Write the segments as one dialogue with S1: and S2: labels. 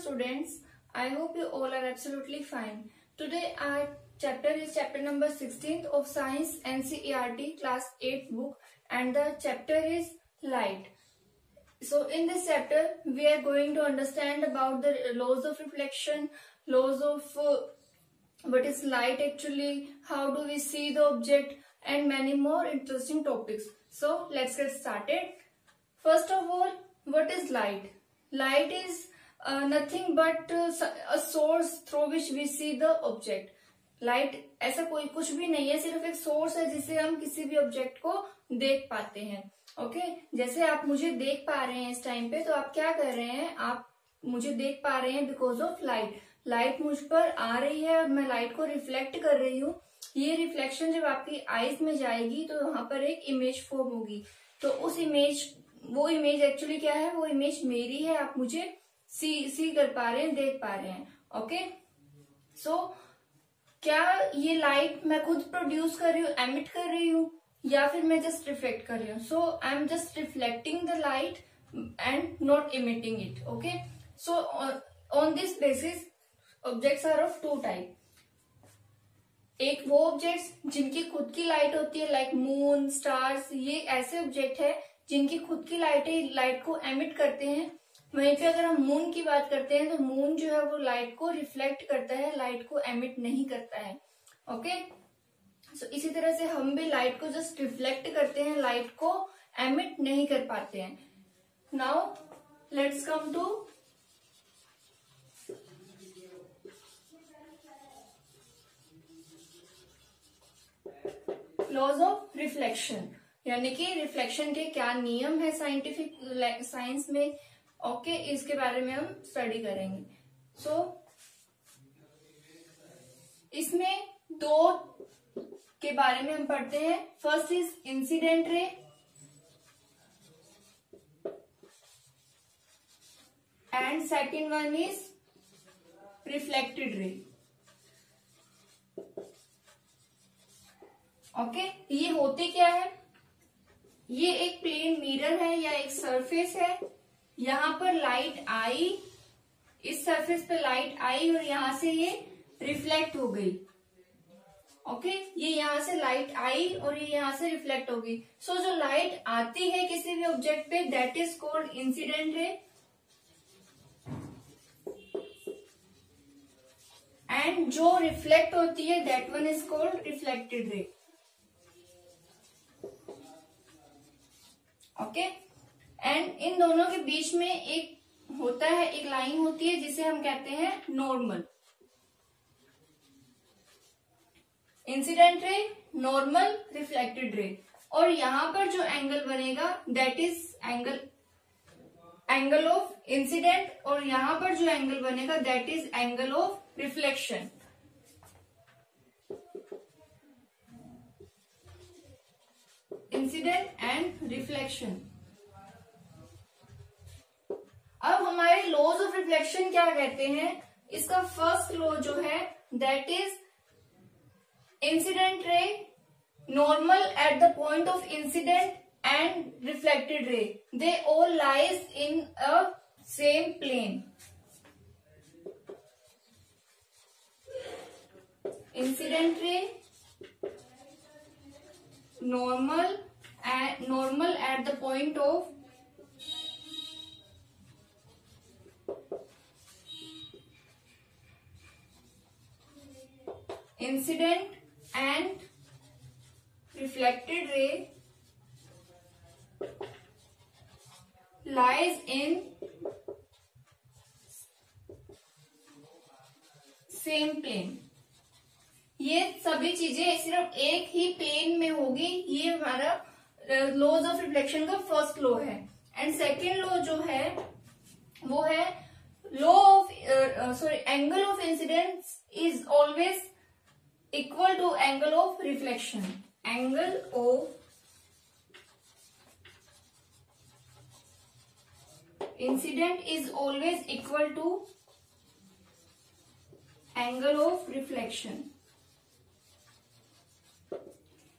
S1: students. I hope you all are absolutely fine. Today our chapter is chapter number 16th of Science NCERT class 8 book, and the chapter is light. So in this chapter we are going to understand about the laws of reflection, laws of what is light actually, how do we see the object, and many more interesting topics. So let's get started. First of all, what is light? Light is nothing but a source through which we see the object. Light ऐसा कोई कुछ भी नहीं है, सिर्फ एक source है जिससे हम किसी भी ऑब्जेक्ट को देख पाते हैं. ओके, जैसे आप मुझे देख पा रहे हैं इस टाइम पे, तो आप क्या कर रहे हैं, आप मुझे देख पा रहे हैं बिकॉज ऑफ लाइट. लाइट मुझ पर आ रही है और मैं लाइट को रिफ्लेक्ट कर रही हूँ. ये रिफ्लेक्शन जब आपकी आईज में जाएगी तो वहां पर एक इमेज फॉर्म होगी. तो उस इमेज, वो इमेज एक्चुअली क्या है, वो इमेज मेरी है, आप मुझे सी कर पा रहे हैं, देख पा रहे हैं. ओके, सो क्या ये लाइट मैं खुद प्रोड्यूस कर रही हूँ, एमिट कर रही हूँ, या फिर मैं जस्ट रिफ्लेक्ट कर रही हूँ. So I am just reflecting the light and not emitting it. Okay, so on this basis objects are of two type. एक वो ऑब्जेक्ट्स जिनकी खुद की लाइट होती है, लाइक मून, स्टार्स, ये ऐसे ऑब्जेक्ट है जिनकी खुद की लाइट को एमिट करते हैं. वहीं पे अगर हम मून की बात करते हैं तो मून जो है वो लाइट को रिफ्लेक्ट करता है, लाइट को एमिट नहीं करता है. ओके, सो इसी तरह से हम भी लाइट को जस्ट रिफ्लेक्ट करते हैं, लाइट को एमिट नहीं कर पाते हैं. Now let's come to laws of reflection, यानी कि रिफ्लेक्शन के क्या नियम है साइंटिफिक साइंस में. ओके, इसके बारे में हम स्टडी करेंगे. सो इसमें दो के बारे में हम पढ़ते हैं. फर्स्ट इज इंसिडेंट रे and second one is reflected ray. Okay, ये होते क्या है, ये एक प्लेन मिरर है या एक सरफेस है. यहां पर लाइट आई, इस सरफेस पे लाइट आई और यहां से ये रिफ्लेक्ट हो गई. ओके, ये यहां से लाइट आई और ये यहां से रिफ्लेक्ट हो गई. सो जो लाइट आती है किसी भी ऑब्जेक्ट पे, that is called incident ray, and जो रिफ्लेक्ट होती है that one is called reflected ray. Okay, and in दोनों के बीच में एक होता है, एक लाइन होती है जिसे हम कहते हैं normal. Incident ray, normal, reflected ray. और यहां पर जो एंगल बनेगा that is angle of incident, और यहां पर जो एंगल बनेगा that is angle of reflection. Incident and reflection. अब हमारे लॉज ऑफ रिफ्लेक्शन क्या कहते हैं. इसका फर्स्ट लॉ जो है that is incident ray, normal at the point of incident and reflected ray, they all lies in a same plane. Incident ray, normal at the point of incident and reflected ray lies in same plane. ये सभी चीजें सिर्फ एक ही plane में होगी. ये हमारा laws of reflection का फर्स्ट लॉ है. एंड सेकेंड लॉ जो है वो है law of angle of incidence is always equal to angle of reflection. Angle of incident is always equal to angle of reflection.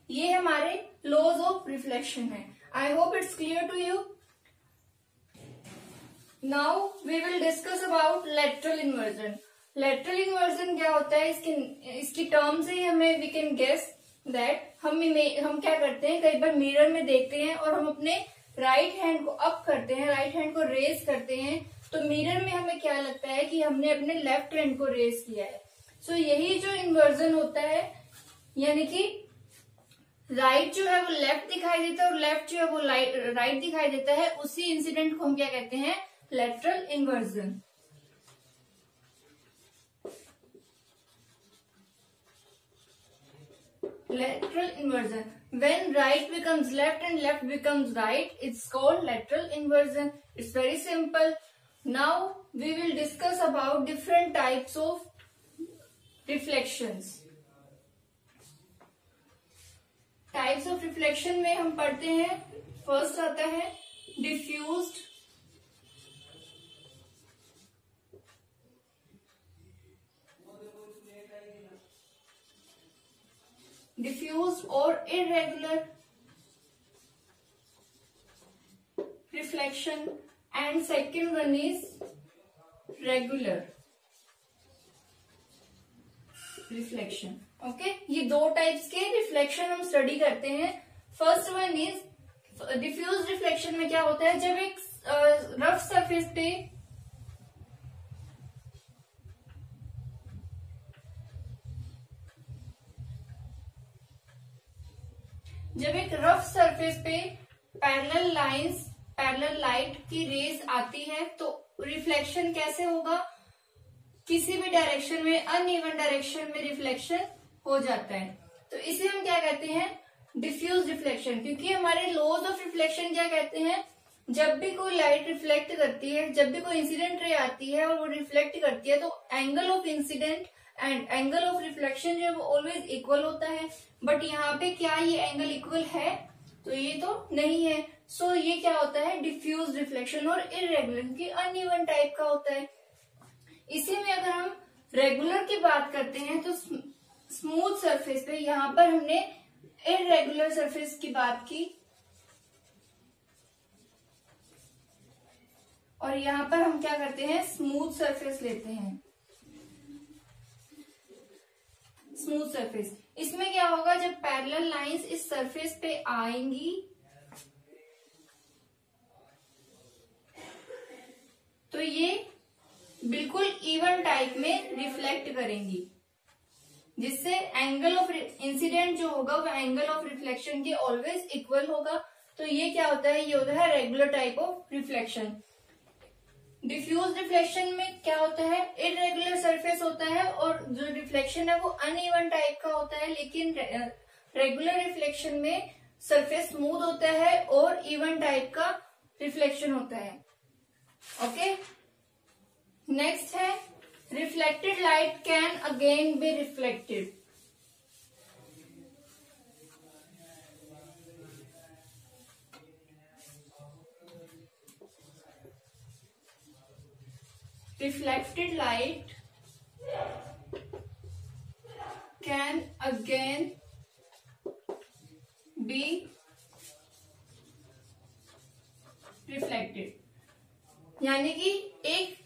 S1: ये हमारे लॉज ऑफ रिफ्लेक्शन है. I hope it's clear to you. Now we will discuss about lateral inversion. Lateral inversion क्या होता है, इसकी term से ही हमें we can guess that हम क्या करते हैं, कई बार मिरर में देखते हैं और हम अपने राइट हैंड को अप करते हैं, राइट हैंड को रेज करते हैं, तो मिरर में हमें क्या लगता है कि हमने अपने लेफ्ट हैंड को रेज किया है। सो यही जो इन्वर्जन होता है, यानी कि राइट जो है वो लेफ्ट दिखाई देता है और लेफ्ट जो है वो राइट दिखाई देता है, उसी इंसिडेंट को हम क्या कहते हैं, lateral inversion. Lateral inversion. When right becomes left and left becomes right, it's called lateral inversion. It's very simple. Now we will discuss about different types of reflections. Types of reflection में हम पढ़ते हैं, first आता है diffused, diffused or irregular reflection, and second one is regular reflection. Okay, ये दो types के reflection हम स्टडी करते हैं। First one is diffuse reflection में क्या होता है, जब एक रफ सरफेस पे पैरेलल लाइट की रेज आती है तो रिफ्लेक्शन कैसे होगा, किसी भी डायरेक्शन में अनइवन डायरेक्शन में रिफ्लेक्शन हो जाता है, तो इसे हम क्या कहते हैं, डिफ्यूज रिफ्लेक्शन। क्योंकि हमारे लॉज ऑफ रिफ्लेक्शन क्या कहते हैं, जब भी कोई लाइट रिफ्लेक्ट करती है, जब भी कोई इंसिडेंट रे आती है और वो रिफ्लेक्ट करती है, तो angle of incident and angle of reflection जो है वो ऑलवेज इक्वल होता है। बट यहाँ पे क्या ये एंगल इक्वल है, तो ये तो नहीं है। सो ये क्या होता है, डिफ्यूज रिफ्लेक्शन और इररेगुलर, क्योंकि अनइवन टाइप का होता है। इसी में अगर हम रेगुलर की बात करते हैं तो स्मूथ सरफेस पे, यहाँ पर हमने इररेगुलर सरफेस की बात की और यहाँ पर हम क्या करते हैं, स्मूथ सरफेस लेते हैं। स्मूथ सरफेस, इसमें क्या होगा, जब पैरेलल लाइंस इस सरफेस पे आएंगी तो ये बिल्कुल इवन टाइप में रिफ्लेक्ट करेंगी, जिससे एंगल ऑफ इंसिडेंट जो होगा वो एंगल ऑफ रिफ्लेक्शन के ऑलवेज इक्वल होगा। तो ये क्या होता है, ये होता है regular type of reflection. Diffuse reflection में क्या होता है, इररेगुलर सरफेस होता है और जो रिफ्लेक्शन है वो अनइवन टाइप का होता है, लेकिन रेगुलर रिफ्लेक्शन में सरफेस स्मूथ होता है और इवन टाइप का रिफ्लेक्शन होता है। ओके, नेक्स्ट है reflected light can again be reflected. Reflected light can again be reflected, यानी कि एक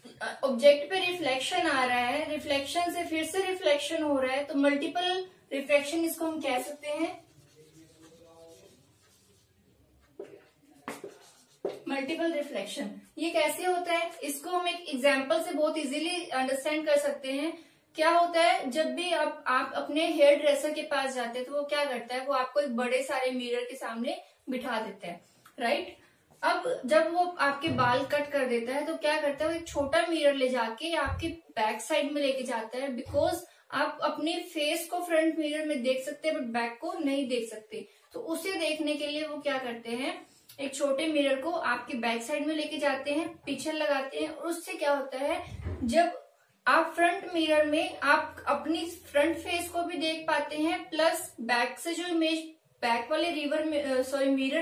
S1: ऑब्जेक्ट पे रिफ्लेक्शन आ रहा है, रिफ्लेक्शन से फिर से रिफ्लेक्शन हो रहा है, तो मल्टीपल रिफ्लेक्शन इसको हम कह सकते हैं मल्टीपल रिफ्लेक्शन। ये कैसे होता है, इसको हम एक एग्जांपल से बहुत इजीली अंडरस्टैंड कर सकते हैं। क्या होता है, जब भी आप अपने हेयर ड्रेसर के पास जाते हैं तो वो क्या करता है, वो आपको एक बड़े सारे मिरर के सामने बिठा देता है, राइट। अब जब वो आपके बाल कट कर देता है तो क्या करता है, वो एक छोटा मिरर ले जाके आपके बैक साइड में लेके जाता है, बिकॉज आप अपने फेस को फ्रंट मिरर में देख सकते हैं बट बैक को नहीं देख सकते। तो उसे देखने के लिए वो क्या करते हैं, एक छोटे मिरर को आपके बैक साइड में लेके जाते हैं, पीछे लगाते हैं, और उससे क्या होता है, जब आप फ्रंट मिरर में आप अपनी फ्रंट फेस को भी देख पाते हैं, प्लस बैक से जो इमेज बैक वाले मिरर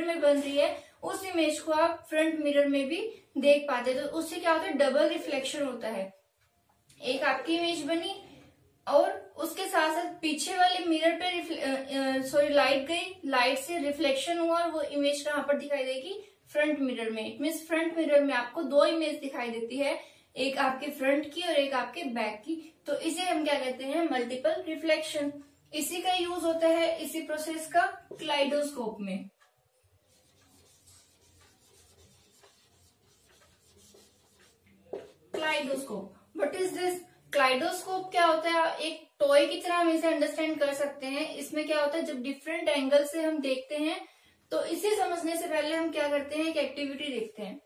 S1: में बन रही है उस इमेज को आप फ्रंट मिरर में भी देख पाते हैं। तो उससे क्या होता है, डबल रिफ्लेक्शन होता है, एक आपकी इमेज बनी और उसके साथ साथ पीछे वाले मिरर पे लाइट गई, लाइट से रिफ्लेक्शन हुआ और वो इमेज कहाँ पर दिखाई देगी, फ्रंट मिरर में। इट मीन्स फ्रंट मिरर में आपको दो इमेज दिखाई देती है, एक आपके फ्रंट की और एक आपके बैक की। तो इसे हम क्या कहते हैं, मल्टीपल रिफ्लेक्शन। इसी का यूज होता है इसी प्रोसेस का क्लाइडोस्कोप में। Kaleidoscope, what is this? Kaleidoscope क्या होता है? एक टॉय की तरह हम इसे अंडरस्टैंड कर सकते हैं। इसमें क्या होता है, जब डिफरेंट एंगल से हम देखते हैं तो इसे समझने से पहले हम क्या करते हैं, एक एक्टिविटी देखते हैं।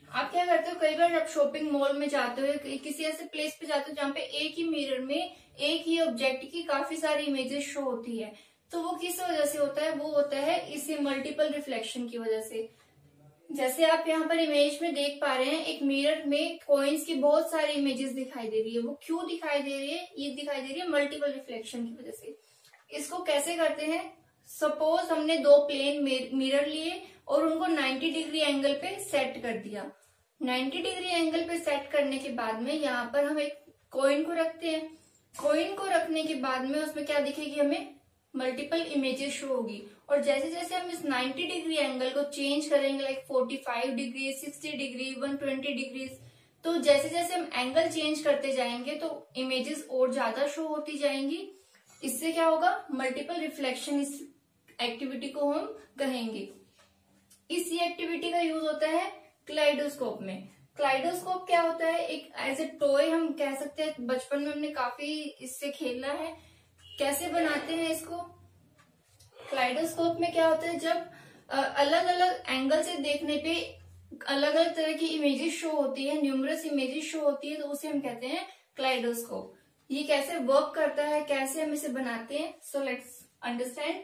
S1: आप क्या करते हो, कई बार आप शॉपिंग मॉल में जाते हो, किसी ऐसे प्लेस पे जाते हो जहाँ पे एक ही मिरर में एक ही ऑब्जेक्ट की काफी सारी इमेजेस शो होती है। तो वो किस वजह से होता है? वो होता है इसी मल्टीपल रिफ्लेक्शन की वजह से। जैसे आप यहाँ पर इमेज में देख पा रहे हैं, एक मिरर में कॉइन्स की बहुत सारी इमेजेस दिखाई दे रही है। वो क्यों दिखाई दे रही है? ये दिखाई दे रही है मल्टीपल रिफ्लेक्शन की वजह से। इसको कैसे करते हैं? सपोज हमने दो प्लेन मिरर लिए और उनको 90 डिग्री एंगल पे सेट कर दिया। 90 डिग्री एंगल पे सेट करने के बाद में यहाँ पर हम एक कॉइन को रखते हैं। कॉइन को रखने के बाद में उसमें क्या दिखेगी, हमें मल्टीपल इमेजेस शो होगी। और जैसे जैसे हम इस 90 डिग्री एंगल को चेंज करेंगे, लाइक 45 डिग्री, 60 डिग्री, 120 डिग्री, तो जैसे जैसे हम एंगल चेंज करते जाएंगे तो इमेजेस और ज्यादा शो होती जाएंगी। इससे क्या होगा, मल्टीपल रिफ्लेक्शन इस एक्टिविटी को हम कहेंगे। इसी एक्टिविटी का यूज होता है क्लाइडोस्कोप में। क्लाइडोस्कोप क्या होता है, एक एज ए टॉय हम कह सकते हैं। बचपन में हमने काफी इससे खेला है। कैसे बनाते हैं इसको? क्लाइडोस्कोप में क्या होता है, जब अलग अलग एंगल से देखने पे अलग अलग तरह की इमेजेस शो होती है, न्यूमरस इमेजेस शो होती है, तो उसे हम कहते हैं क्लाइडोस्कोप। ये कैसे वर्क करता है, कैसे हम इसे बनाते हैं, so let's understand.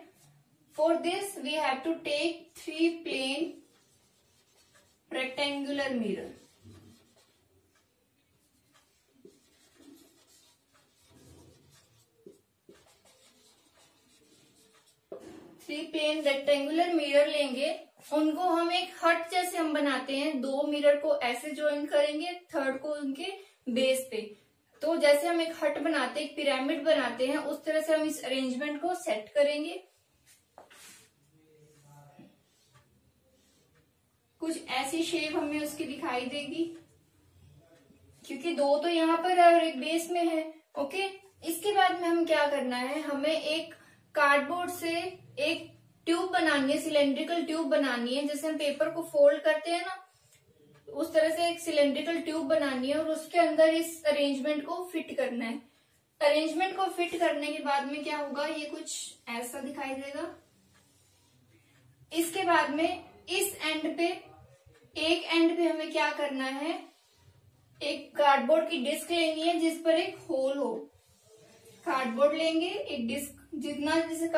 S1: For this we have to take 3 plane rectangular mirror. Three plane rectangular mirror लेंगे, उनको हम एक हट जैसे हम बनाते हैं। दो मिरर को ऐसे ज्वाइन करेंगे, थर्ड को उनके बेस पे। तो जैसे हम एक हट बनाते हैं, एक पिरामिड बनाते हैं, उस तरह से हम इस अरेंजमेंट को सेट करेंगे। कुछ ऐसी शेप हमें उसकी दिखाई देगी, क्योंकि दो तो यहाँ पर है और एक बेस में है। ओके, इसके बाद में हम क्या करना है, हमें एक कार्डबोर्ड से एक ट्यूब बनानी है, सिलेंड्रिकल ट्यूब बनानी है। जैसे हम पेपर को फोल्ड करते हैं ना, उस तरह से एक सिलेंड्रिकल ट्यूब बनानी है और उसके अंदर इस अरेंजमेंट को फिट करना है। अरेंजमेंट को फिट करने के बाद में क्या होगा, ये कुछ ऐसा दिखाई देगा। इसके बाद में इस एंड पे, एक एंड पे हमें क्या करना है, एक कार्डबोर्ड की डिस्क लेनी है जिस पर एक होल हो। कार्डबोर्ड लेंगे, एक डिस्क, जितना जैसे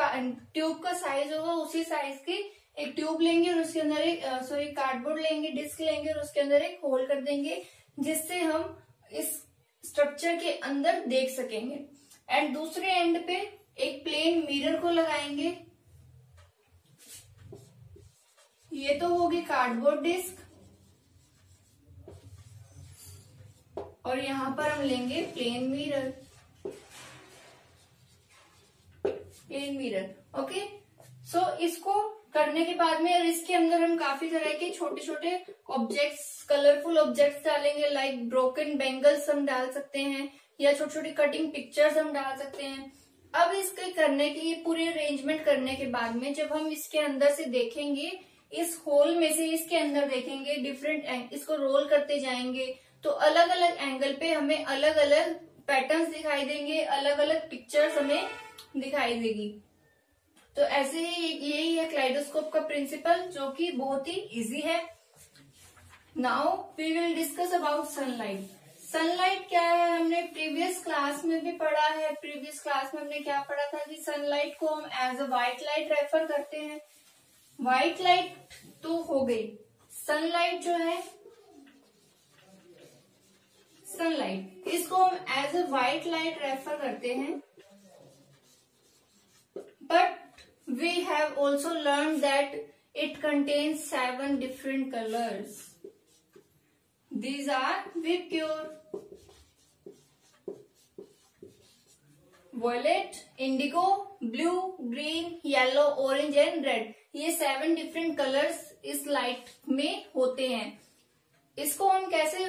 S1: ट्यूब का साइज होगा उसी साइज की एक ट्यूब लेंगे और उसके अंदर एक कार्डबोर्ड लेंगे, डिस्क लेंगे और उसके अंदर एक होल कर देंगे, जिससे हम इस स्ट्रक्चर के अंदर देख सकेंगे। एंड दूसरे एंड पे एक प्लेन मिरर को लगाएंगे। ये तो होगी कार्डबोर्ड डिस्क, और यहाँ पर हम लेंगे plane mirror. Plane mirror, okay. So इसको करने के बाद में, और इसके अंदर हम काफी तरह के छोटे छोटे ऑब्जेक्ट्स, कलरफुल ऑब्जेक्ट्स डालेंगे, लाइक ब्रोकन बैंगल्स हम डाल सकते हैं, या छोटी छोटी कटिंग पिक्चर्स हम डाल सकते हैं। अब इसके करने की, पूरी अरेंजमेंट करने के बाद में जब हम इसके अंदर से देखेंगे, इस होल में से इसके अंदर देखेंगे, डिफरेंट इसको रोल करते जाएंगे तो अलग अलग एंगल पे हमें अलग अलग पैटर्न्स दिखाई देंगे, अलग अलग पिक्चर्स हमें दिखाई देगी। तो ऐसे ही यही है क्लाइडोस्कोप का प्रिंसिपल, जो कि बहुत ही इजी है। Now we will discuss about sunlight. Sunlight क्या है, हमने प्रीवियस क्लास में भी पढ़ा है। प्रीवियस क्लास में हमने क्या पढ़ा था कि सनलाइट को हम as a white light refer करते हैं। व्हाइट लाइट तो हो गई, सनलाइट जो है, सनलाइट, इसको हम as a white light refer करते हैं। But we have also learn that it contains 7 different colours. These are Vipure. Violet, indigo, blue, green, yellow, orange and red. ये 7 डिफरेंट कलर्स इस लाइट में होते हैं। इसको हम कैसे,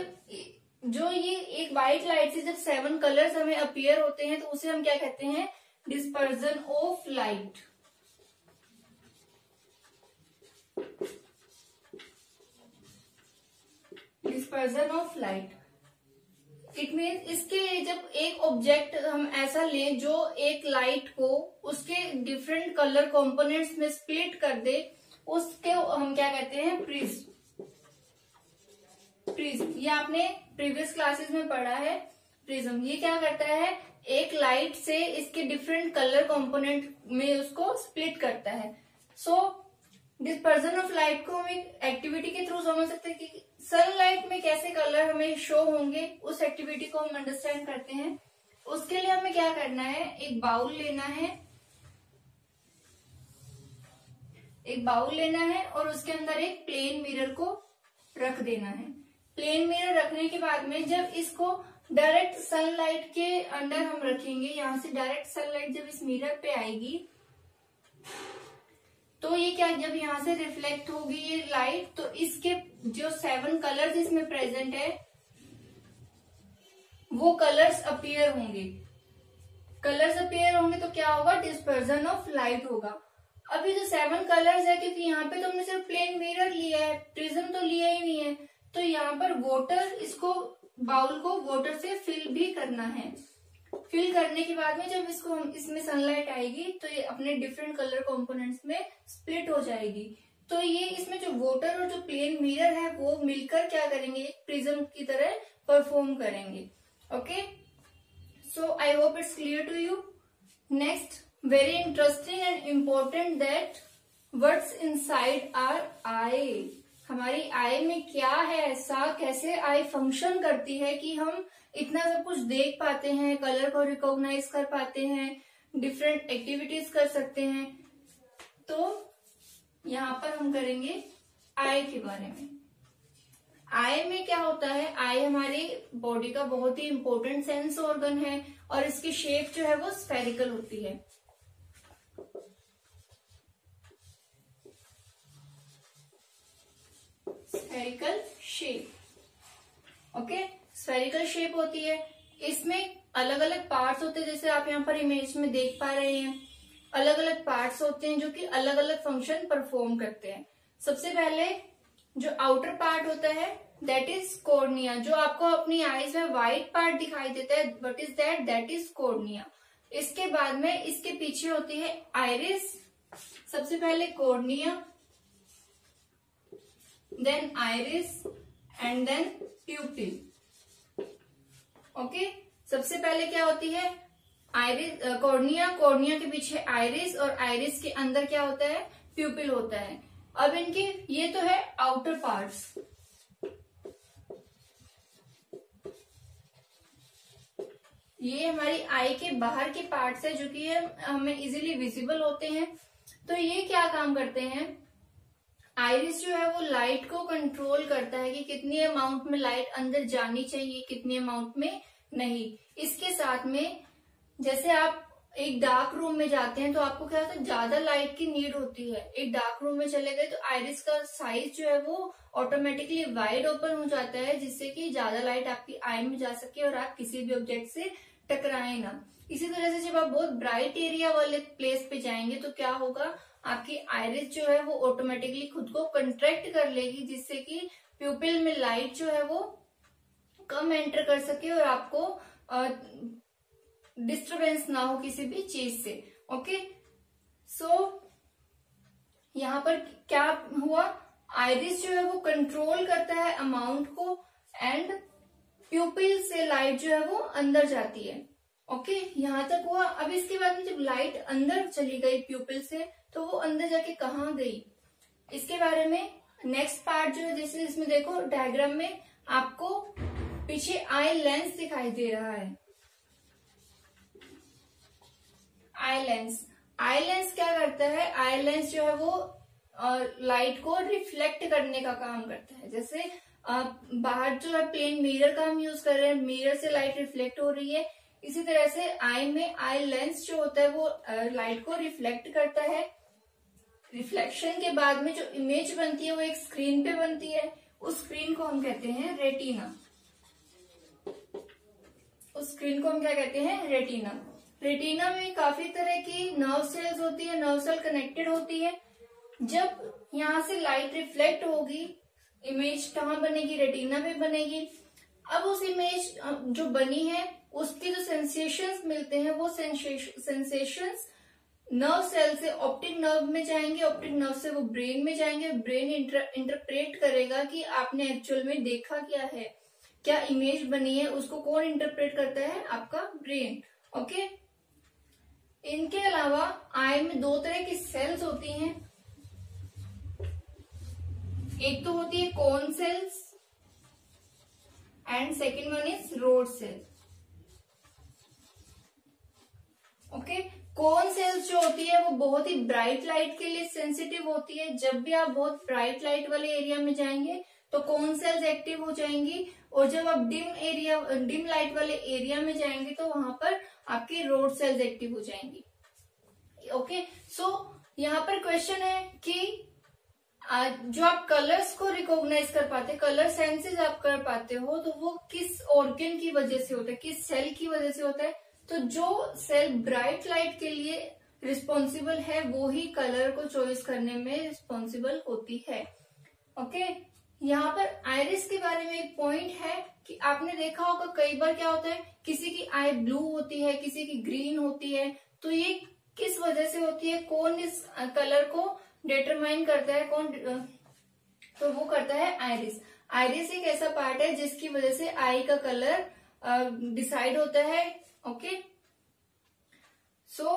S1: जो ये एक व्हाइट लाइट से जब 7 कलर्स हमें अपीयर होते हैं तो उसे हम क्या कहते हैं, dispersion of light. Dispersion of light it mean, इसके लिए जब एक ऑब्जेक्ट हम ऐसा लें जो एक लाइट को उसके डिफरेंट कलर कंपोनेंट्स में स्प्लिट कर दे, उसके हम क्या कहते हैं, प्रिज्म। प्रिज्म ये आपने प्रीवियस क्लासेस में पढ़ा है। प्रिज्म ये क्या करता है, एक लाइट से इसके डिफरेंट कलर कंपोनेंट में उसको स्प्लिट करता है। सो डिस्पर्जन ऑफ लाइट को हम एक एक्टिविटी के थ्रू समझ सकते हैं कि सनलाइट में कैसे कलर हमें शो होंगे, उस एक्टिविटी को हम अंडरस्टैंड करते हैं। उसके लिए हमें क्या करना है, एक बाउल लेना है, एक बाउल लेना है और उसके अंदर एक प्लेन मिरर को रख देना है। प्लेन मिरर रखने के बाद में जब इसको डायरेक्ट सनलाइट के अंदर हम रखेंगे, यहां से डायरेक्ट सनलाइट जब इस मिरर पे आएगी तो ये क्या, जब यहाँ से रिफ्लेक्ट होगी ये लाइट, तो इसके जो 7 कलर्स इसमें प्रेजेंट है वो कलर्स अपीयर होंगे। कलर्स अपीयर होंगे तो क्या होगा, डिस्पर्जन ऑफ लाइट होगा। अभी जो 7 कलर्स है, क्योंकि यहाँ पे तो हमने सिर्फ प्लेन मिरर लिया है, प्रिज्म तो लिया ही नहीं है, तो यहाँ पर वाटर, इसको बाउल को वाटर से फिल भी करना है। फिल करने के बाद में जब इसको हम, इसमें सनलाइट आएगी तो ये अपने डिफरेंट कलर कंपोनेंट्स में स्प्लिट हो जाएगी। तो ये इसमें जो वाटर और जो प्लेन मिरर है वो मिलकर क्या करेंगे, एक प्रिज्म की तरह परफॉर्म करेंगे। Okay, so I hope it's clear to you. Next, very interesting and important that what's inside our eye. हमारी आई में क्या है ऐसा, कैसे आई फंक्शन करती है कि हम इतना सब कुछ देख पाते हैं, कलर को रिकॉग्नाइज कर पाते हैं, डिफरेंट एक्टिविटीज कर सकते हैं। तो यहाँ पर हम करेंगे आई के बारे में। आई में क्या होता है, आई हमारी बॉडी का बहुत ही इंपॉर्टेंट सेंस ऑर्गन है और इसकी शेप जो है वो स्फेरिकल होती है। Spherical shape, okay, spherical shape होती है। इसमें अलग अलग पार्ट्स होते हैं, जैसे आप यहाँ पर इमेज में देख पा रहे हैं, अलग अलग पार्ट्स होते हैं जो कि अलग अलग फंक्शन परफॉर्म करते हैं। सबसे पहले जो आउटर पार्ट होता है दैट इज कॉर्निया, जो आपको अपनी आईज में व्हाइट पार्ट दिखाई देता है, what is that, that is cornea. इसके बाद में इसके पीछे होती है आइरिस, सबसे पहले cornea, then iris and then pupil. Okay, सबसे पहले क्या होती है, आइरिस, कॉर्निया, कॉर्निया के पीछे आइरिस और आइरिस के अंदर क्या होता है, प्यूपिल होता है। अब इनके, ये तो है आउटर पार्ट्स। ये हमारी आई के बाहर के पार्ट्स है जो कि हमें इजीली विजिबल होते हैं। तो ये क्या काम करते हैं, आइरिस जो है वो लाइट को कंट्रोल करता है कि कितनी अमाउंट में लाइट अंदर जानी चाहिए, कितनी अमाउंट में नहीं। इसके साथ में जैसे आप एक डार्क रूम में जाते हैं तो आपको क्या होता है, ज्यादा लाइट की नीड होती है। एक डार्क रूम में चले गए तो आइरिस का साइज जो है वो ऑटोमेटिकली वाइड ओपन हो जाता है, जिससे कि ज्यादा लाइट आपकी आई में जा सके और आप किसी भी ऑब्जेक्ट से टकराए ना। इसी तरह से जब आप बहुत ब्राइट एरिया वाले प्लेस पे जाएंगे तो क्या होगा, आपकी आइरिस जो है वो ऑटोमेटिकली खुद को कंट्रैक्ट कर लेगी, जिससे कि प्यूपिल में लाइट जो है वो कम एंटर कर सके और आपको डिस्टरबेंस ना हो किसी भी चीज से। ओके, सो यहाँ पर क्या हुआ, आइरिस जो है वो कंट्रोल करता है अमाउंट को एंड प्यूपिल से लाइट जो है वो अंदर जाती है। ओके, यहाँ तक हुआ। अब इसके बाद में जब लाइट अंदर चली गई प्यूपिल से तो वो अंदर जाके कहाँ गई, इसके बारे में नेक्स्ट पार्ट जो है, जैसे इसमें देखो डायग्राम में आपको पीछे आई लेंस दिखाई दे रहा है। आई लेंस, आई लेंस क्या करता है, आई लेंस जो है वो लाइट को रिफ्लेक्ट करने का काम करता है। जैसे बाहर जो है प्लेन मिरर का हम यूज कर रहे हैं, मिरर से लाइट रिफ्लेक्ट हो रही है, इसी तरह से आई में आई लेंस जो होता है वो लाइट को रिफ्लेक्ट करता है। रिफ्लेक्शन के बाद में जो इमेज बनती है वो एक स्क्रीन पे बनती है, उस स्क्रीन को हम कहते हैं रेटिना। उस स्क्रीन को हम क्या कहते हैं? रेटिना। रेटिना में काफी तरह की नर्व सेल्स होती है, नर्व सेल कनेक्टेड होती है। जब यहाँ से लाइट रिफ्लेक्ट होगी, इमेज कहाँ बनेगी? रेटिना में बनेगी। अब उस इमेज जो बनी है उसके जो सेंसेशंस मिलते हैं वो सेंसेशंस नर्व सेल से ऑप्टिक नर्व में जाएंगे, ऑप्टिक नर्व से वो ब्रेन में जाएंगे। ब्रेन इंटरप्रेट करेगा कि आपने एक्चुअल में देखा क्या है, क्या इमेज बनी है, उसको कौन इंटरप्रेट करता है? आपका ब्रेन। ओके। इनके अलावा आई में दो तरह की सेल्स होती हैं। एक तो होती है cone cells and second one is rod cell. Okay. Cone cells जो होती है वो बहुत ही ब्राइट लाइट के लिए सेंसिटिव होती है। जब भी आप बहुत ब्राइट लाइट वाले एरिया में जाएंगे तो कोन सेल्स एक्टिव हो जाएंगी, और जब आप डिम लाइट वाले एरिया में जाएंगे तो वहां पर आपकी रोड सेल्स एक्टिव हो जाएंगी। ओके। सो यहाँ पर क्वेश्चन है कि जो आप कलर्स को रिकॉग्नाइज कर पाते, कलर सेंसेस आप कर पाते हो, तो वो किस ऑर्गन की वजह से होता है, किस सेल की वजह से होता है? तो जो सेल ब्राइट लाइट के लिए रिस्पॉन्सिबल है वो ही कलर को चॉइस करने में रिस्पॉन्सिबल होती है। ओके। यहाँ पर आइरिस के बारे में एक पॉइंट है कि आपने देखा होगा कई बार क्या होता है, किसी की आई ब्लू होती है, किसी की ग्रीन होती है, तो ये किस वजह से होती है? कौन इस कलर को डिटरमाइन करता है? कौन? तो वो करता है आइरिस। आइरिस एक ऐसा पार्ट है जिसकी वजह से आई का कलर डिसाइड होता है। ओके। सो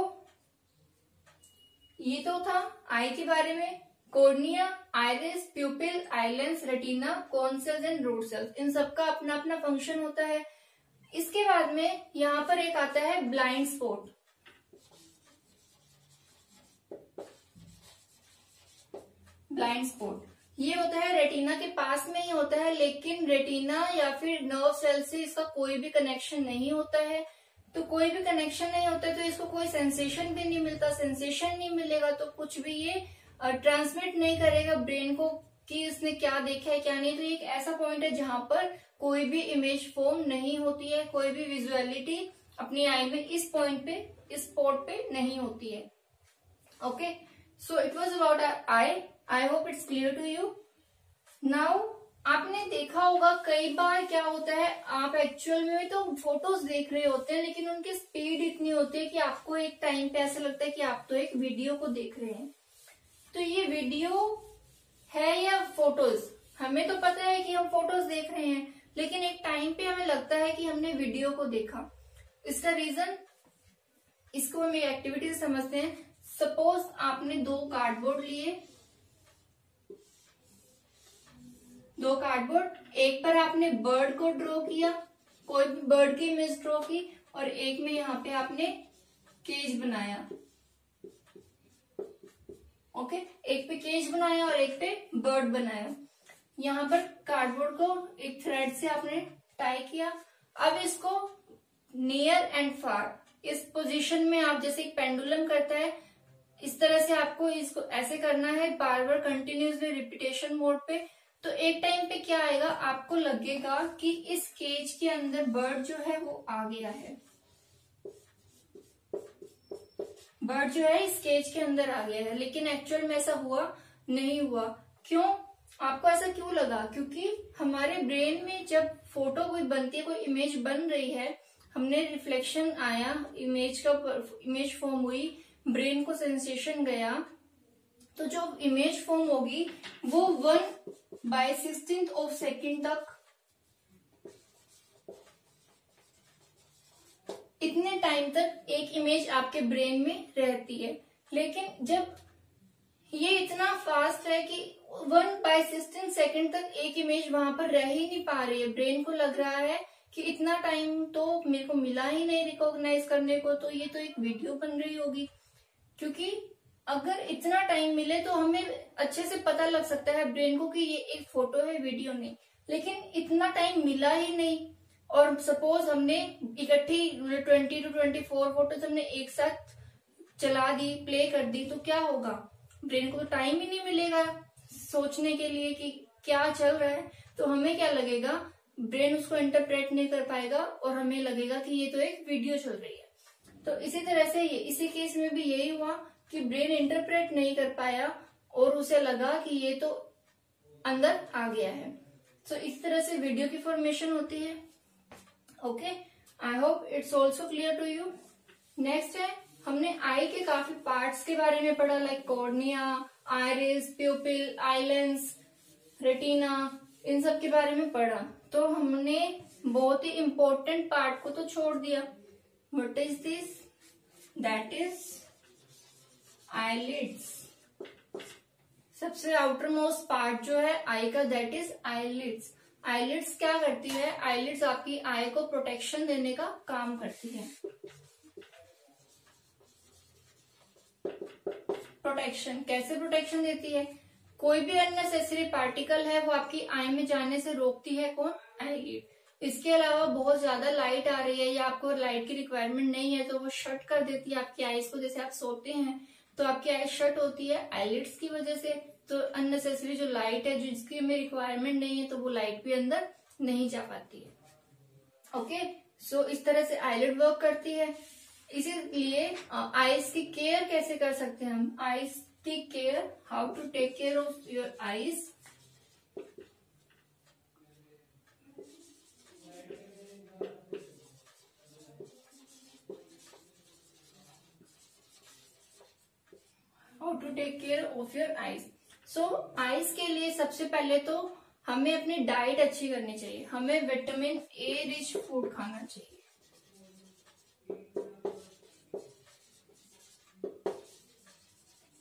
S1: ये तो था आई के बारे में। Cornea, iris, pupil, eye lens, retina, cone cells and rod cells, इन सबका अपना अपना फंक्शन होता है। इसके बाद में यहाँ पर एक आता है ब्लाइंड स्पॉट। ब्लाइंड स्पॉट ये होता है रेटिना के पास में ही होता है, लेकिन रेटिना या फिर नर्व सेल से इसका कोई भी कनेक्शन नहीं होता है। तो कोई भी कनेक्शन नहीं होता है तो इसको कोई सेंसेशन भी नहीं मिलता। सेंसेशन नहीं मिलेगा तो कुछ भी ये ट्रांसमिट नहीं करेगा ब्रेन को कि इसने क्या देखा है क्या नहीं। तो ये एक ऐसा पॉइंट है जहां पर कोई भी इमेज फॉर्म नहीं होती है, कोई भी विजुअलिटी अपनी आई में इस पॉइंट पे, इस स्पॉट पे नहीं होती है। Okay. So it was about I hope it's clear to you. Now आपने देखा होगा कई बार क्या होता है, आप एक्चुअल में तो फोटोज देख रहे होते हैं लेकिन उनकी स्पीड इतनी होती है कि आपको एक टाइम पे ऐसा लगता है कि आप तो एक वीडियो को देख रहे हैं। तो ये वीडियो है या फोटोज? हमें तो पता है कि हम फोटोज देख रहे हैं, लेकिन एक टाइम पे हमें लगता है कि हमने वीडियो को देखा। इसका रीजन, इसको हम एक एक्टिविटी से समझते हैं। सपोज आपने दो कार्डबोर्ड लिए, दो कार्डबोर्ड, एक पर आपने बर्ड को ड्रॉ किया, कोई भी बर्ड की इमेज ड्रॉ की, और एक में यहाँ पे आपने केज बनाया। ओके। एक पे केज बनाया और एक पे बर्ड बनाया। यहाँ पर कार्डबोर्ड को एक थ्रेड से आपने टाई किया। अब इसको नियर एंड फार, इस पोजीशन में आप जैसे एक पेंडुलम करता है इस तरह से आपको इसको ऐसे करना है बार बार कंटिन्यूसली रिपीटेशन मोड पे। तो एक टाइम पे क्या आएगा, आपको लगेगा कि इस केज के अंदर बर्ड जो है वो आ गया है, बर्ड जो है इस केज के अंदर आ गया है, लेकिन एक्चुअल में ऐसा हुआ नहीं हुआ। क्यों? आपको ऐसा क्यों लगा? क्योंकि हमारे ब्रेन में जब फोटो कोई बनती है, कोई इमेज बन रही है, हमने रिफ्लेक्शन आया, इमेज फॉर्म हुई, ब्रेन को सेंसेशन गया, तो जो इमेज फॉर्म होगी वो 1/16 ऑफ सेकेंड तक, इतने टाइम तक एक इमेज आपके ब्रेन में रहती है। लेकिन जब ये इतना फास्ट है कि 1/16 सेकेंड तक एक इमेज वहां पर रह ही नहीं पा रही है, ब्रेन को लग रहा है कि इतना टाइम तो मेरे को मिला ही नहीं रिकॉग्नाइज करने को, तो ये तो एक वीडियो बन रही होगी। क्योंकि अगर इतना टाइम मिले तो हमें अच्छे से पता लग सकता है ब्रेन को कि ये एक फोटो है, वीडियो नहीं, लेकिन इतना टाइम मिला ही नहीं। और सपोज हमने इकट्ठी 20 to 24 फोटोज हमने एक साथ चला दी, प्ले कर दी, तो क्या होगा, ब्रेन को तो टाइम ही नहीं मिलेगा सोचने के लिए कि क्या चल रहा है। तो हमें क्या लगेगा, ब्रेन उसको इंटरप्रेट नहीं कर पाएगा और हमें लगेगा कि ये तो एक वीडियो चल रही है। तो इसी तरह से इसी केस में भी यही हुआ कि ब्रेन इंटरप्रेट नहीं कर पाया और उसे लगा कि ये तो अंदर आ गया है। तो इस तरह से वीडियो की फॉर्मेशन होती है। Okay, I hope it's also clear to you. Next है, हमने आई के काफी पार्ट्स के बारे में पढ़ा, like cornea, iris, pupil, eye lens, retina, इन सब के बारे में पढ़ा। तो हमने बहुत ही इंपॉर्टेंट पार्ट को तो छोड़ दिया। What is this? That is eyelids. सबसे आउटर मोस्ट पार्ट जो है आई का, दैट इज आईलिड्स। आईलिड्स क्या करती है? आईलिड्स आपकी आई को प्रोटेक्शन देने का काम करती है। प्रोटेक्शन कैसे प्रोटेक्शन देती है? कोई भी अननेसेसरी पार्टिकल है वो आपकी आई में जाने से रोकती है। कौन? आईलिड। इसके अलावा बहुत ज्यादा लाइट आ रही है या आपको लाइट की रिक्वायरमेंट नहीं है तो वो शट कर देती है आपकी आईज को। जैसे आप सोते हैं तो आपकी आई शट होती है आईलिड्स की वजह से। तो अननेसेसरी जो लाइट है, जिसकी हमें रिक्वायरमेंट नहीं है, तो वो लाइट भी अंदर नहीं जा पाती है। ओके, सो इस तरह से आईलिड वर्क करती है। इसीलिए आईज की केयर कैसे कर सकते हैं हम? आईज की care, how to take care of your eyes. How to take care of your eyes. So eyes के लिए सबसे पहले तो हमें अपनी डाइट अच्छी करनी चाहिए। हमें विटामिन ए रिच फूड खाना चाहिए।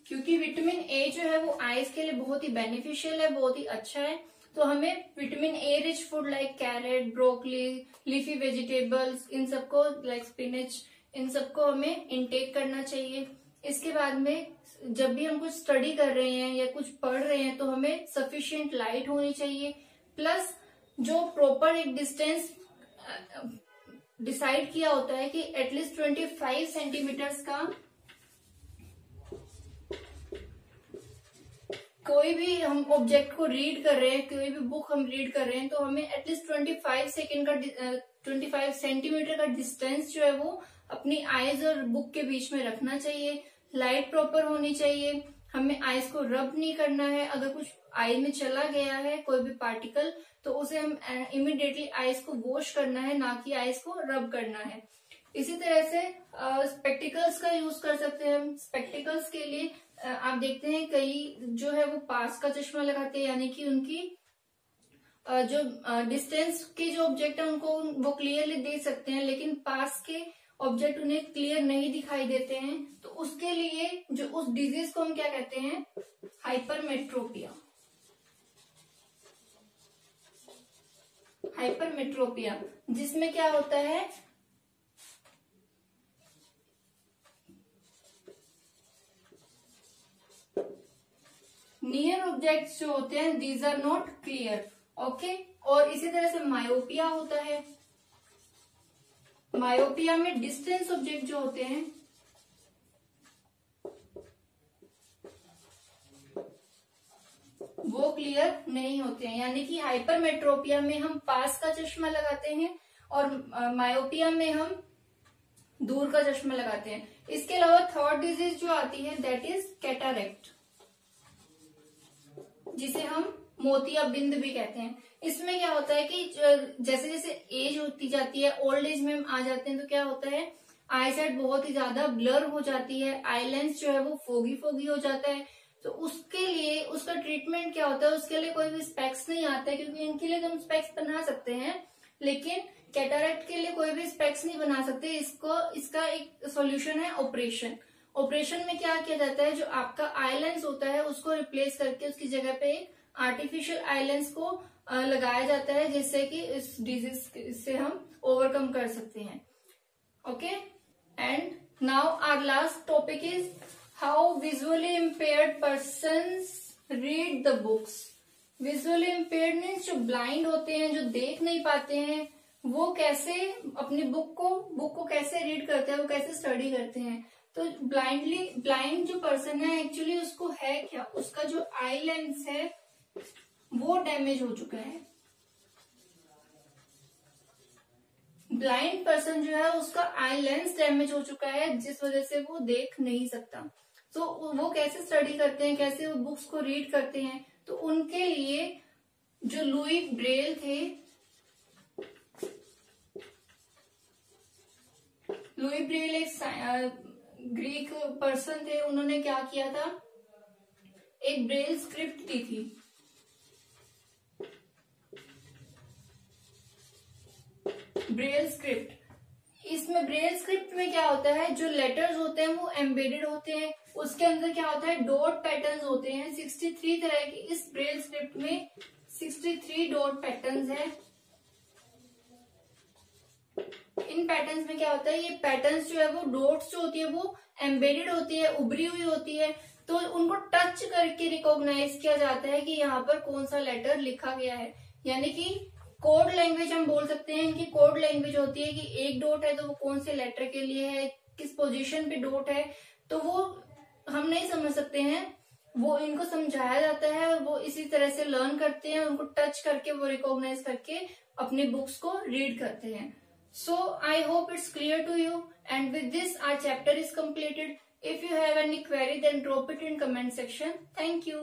S1: क्योंकि विटामिन ए जो है वो आईज के लिए बहुत ही बेनिफिशियल है, बहुत ही अच्छा है। तो हमें vitamin A rich food like carrot, broccoli, leafy vegetables, इन सबको लाइक स्पिनच, इन सबको हमें इनटेक करना चाहिए। इसके बाद में जब भी हम कुछ स्टडी कर रहे हैं या कुछ पढ़ रहे हैं तो हमें सफिशिएंट लाइट होनी चाहिए। प्लस जो प्रॉपर एक डिस्टेंस डिसाइड किया होता है कि एटलीस्ट 25 सेंटीमीटर्स का कोई भी हम ऑब्जेक्ट को रीड कर रहे हैं, कोई भी बुक हम रीड कर रहे हैं, तो हमें एटलीस्ट 25 सेंटीमीटर का डिस्टेंस जो है वो अपनी आईज और बुक के बीच में रखना चाहिए। लाइट प्रॉपर होनी चाहिए। हमें आईज को रब नहीं करना है। अगर कुछ आई में चला गया है कोई भी पार्टिकल तो उसे हम इमिडिएटली आईज को वॉश करना है, ना कि आईज को रब करना है। इसी तरह से स्पेक्टिकल्स का यूज कर सकते हैं हम। स्पेक्टिकल्स के लिए आप देखते हैं कई जो है वो पास का चश्मा लगाते हैं, यानी कि उनकी जो डिस्टेंस के जो ऑब्जेक्ट है उनको वो क्लियरली देख सकते हैं, लेकिन पास के ऑब्जेक्ट उन्हें क्लियर नहीं दिखाई देते हैं। तो उसके लिए जो उस डिजीज को हम क्या कहते हैं? हाइपरमेट्रोपिया। हाइपरमेट्रोपिया जिसमें क्या होता है, नियर ऑब्जेक्ट्स जो होते हैं these are not clear. Okay, और इसी तरह से मायोपिया होता है। मायोपिया में डिस्टेंस ऑब्जेक्ट जो होते हैं वो क्लियर नहीं होते हैं, यानी कि हाइपरमेट्रोपिया में हम पास का चश्मा लगाते हैं और मायोपिया में हम दूर का चश्मा लगाते हैं। इसके अलावा थर्ड डिजीज जो आती है दैट इज कैटारेक्ट, जिसे हम मोतियाबिंद भी कहते हैं। इसमें क्या होता है कि जैसे जैसे एज होती जाती है, ओल्ड एज में हम आ जाते हैं, तो क्या होता है आई साइड बहुत ही ज्यादा ब्लर हो जाती है, आई लेंस जो है वो फोगी फोगी हो जाता है। तो उसके लिए उसका ट्रीटमेंट क्या होता है? उसके लिए कोई भी स्पेक्स नहीं आता है, क्योंकि इनके लिए तो हम स्पेक्स बना सकते हैं, लेकिन कैटरेक्ट के लिए कोई भी स्पेक्स नहीं बना सकते। इसका एक सॉल्यूशन है ऑपरेशन। ऑपरेशन में क्या किया जाता है, जो आपका आई लेंस होता है उसको रिप्लेस करके उसकी जगह पे एक आर्टिफिशियल आई लेंस को लगाया जाता है, जिससे कि इस डिजीज से हम ओवरकम कर सकते हैं। Okay, and now our last topic is how visually impaired persons read the books. Visually impaired means जो ब्लाइंड होते हैं, जो देख नहीं पाते हैं, वो कैसे अपनी बुक को कैसे रीड करते हैं, वो कैसे स्टडी करते हैं। तो ब्लाइंड जो पर्सन है एक्चुअली उसको है क्या, उसका जो आई लेंस है वो डैमेज हो चुका है। ब्लाइंड पर्सन जो है उसका आई लेंस डैमेज हो चुका है, जिस वजह से वो देख नहीं सकता। तो वो कैसे स्टडी करते हैं, कैसे वो बुक्स को रीड करते हैं, तो उनके लिए जो लुई ब्रेल थे, लुई ब्रेल एक ग्रीक पर्सन थे। उन्होंने क्या किया था, एक ब्रेल स्क्रिप्ट दी थी। ब्रेल स्क्रिप्ट, इसमें ब्रेल स्क्रिप्ट में क्या होता है, जो लेटर्स होते हैं वो एम्बेडेड होते हैं, उसके अंदर क्या होता है डॉट पैटर्न्स होते हैं। 63 तरह की इस ब्रेल स्क्रिप्ट में 63 डॉट पैटर्न्स है। इन पैटर्न्स में क्या होता है, ये पैटर्न्स जो है वो डॉट्स जो होती है वो एम्बेडेड होती है, उभरी हुई होती है। तो उनको टच करके रिकॉग्नाइज किया जाता है कि यहाँ पर कौन सा लेटर लिखा गया है। यानी कि कोड लैंग्वेज हम बोल सकते हैं, इनकी कोड लैंग्वेज होती है कि एक डॉट है तो वो कौन से लेटर के लिए है, किस पोजीशन पे डॉट है, तो वो हम नहीं समझ सकते हैं, वो इनको समझाया जाता है और वो इसी तरह से लर्न करते हैं, उनको टच करके वो रिकॉग्नाइज करके अपनी बुक्स को रीड करते हैं। So I hope it's clear to you, and with this our chapter is completed. If you have any query then drop it in comment section. Thank you.